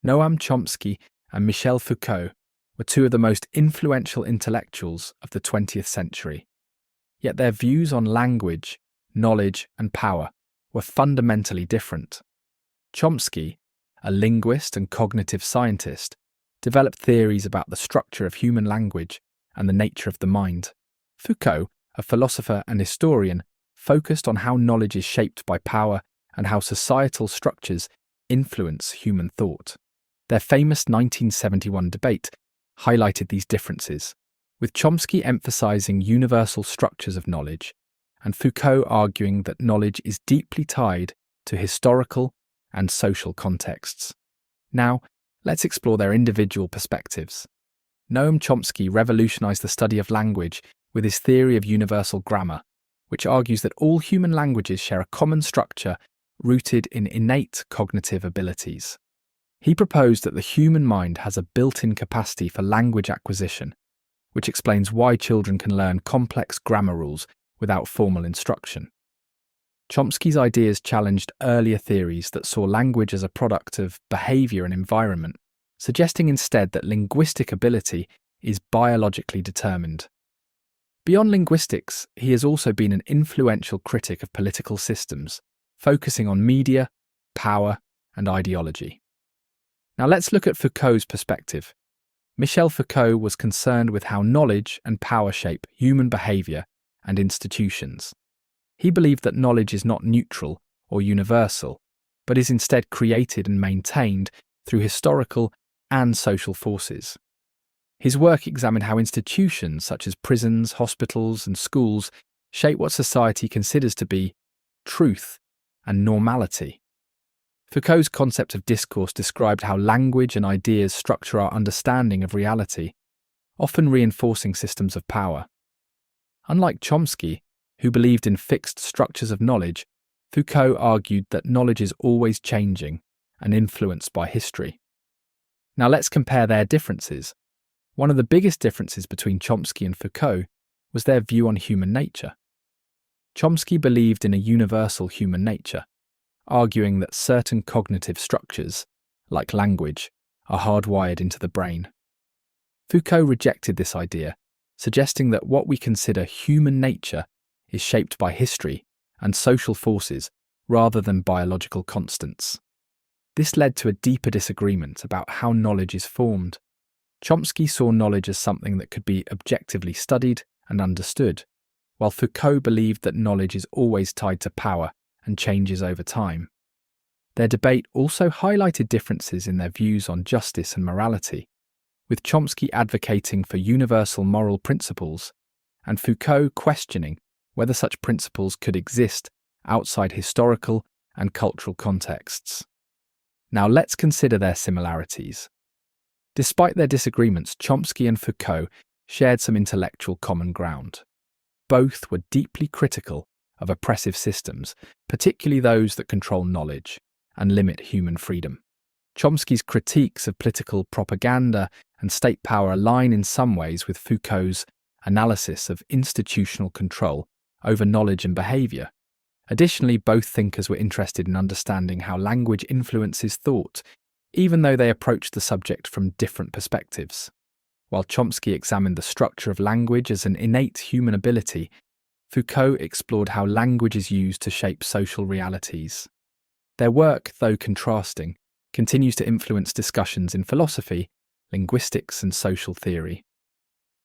Noam Chomsky and Michel Foucault were two of the most influential intellectuals of the 20th century. Yet their views on language, knowledge, and power were fundamentally different. Chomsky, a linguist and cognitive scientist, developed theories about the structure of human language and the nature of the mind. Foucault, a philosopher and historian, focused on how knowledge is shaped by power and how societal structures influence human thought. Their famous 1971 debate highlighted these differences, with Chomsky emphasizing universal structures of knowledge and Foucault arguing that knowledge is deeply tied to historical and social contexts. Now, let's explore their individual perspectives. Noam Chomsky revolutionized the study of language with his theory of universal grammar, which argues that all human languages share a common structure rooted in innate cognitive abilities. He proposed that the human mind has a built-in capacity for language acquisition, which explains why children can learn complex grammar rules without formal instruction. Chomsky's ideas challenged earlier theories that saw language as a product of behavior and environment, suggesting instead that linguistic ability is biologically determined. Beyond linguistics, he has also been an influential critic of political systems, focusing on media, power, and ideology. Now let's look at Foucault's perspective. Michel Foucault was concerned with how knowledge and power shape human behavior and institutions. He believed that knowledge is not neutral or universal, but is instead created and maintained through historical and social forces. His work examined how institutions such as prisons, hospitals, and schools shape what society considers to be truth and normality. Foucault's concept of discourse described how language and ideas structure our understanding of reality, often reinforcing systems of power. Unlike Chomsky, who believed in fixed structures of knowledge, Foucault argued that knowledge is always changing and influenced by history. Now let's compare their differences. One of the biggest differences between Chomsky and Foucault was their view on human nature. Chomsky believed in a universal human nature, arguing that certain cognitive structures, like language, are hardwired into the brain. Foucault rejected this idea, suggesting that what we consider human nature is shaped by history and social forces rather than biological constants. This led to a deeper disagreement about how knowledge is formed. Chomsky saw knowledge as something that could be objectively studied and understood, while Foucault believed that knowledge is always tied to power and changes over time. Their debate also highlighted differences in their views on justice and morality, with Chomsky advocating for universal moral principles and Foucault questioning whether such principles could exist outside historical and cultural contexts. Now let's consider their similarities. Despite their disagreements, Chomsky and Foucault shared some intellectual common ground. Both were deeply critical of oppressive systems, particularly those that control knowledge and limit human freedom. Chomsky's critiques of political propaganda and state power align in some ways with Foucault's analysis of institutional control over knowledge and behavior. Additionally, both thinkers were interested in understanding how language influences thought, even though they approached the subject from different perspectives. While Chomsky examined the structure of language as an innate human ability, Foucault explored how language is used to shape social realities. Their work, though contrasting, continues to influence discussions in philosophy, linguistics, and social theory.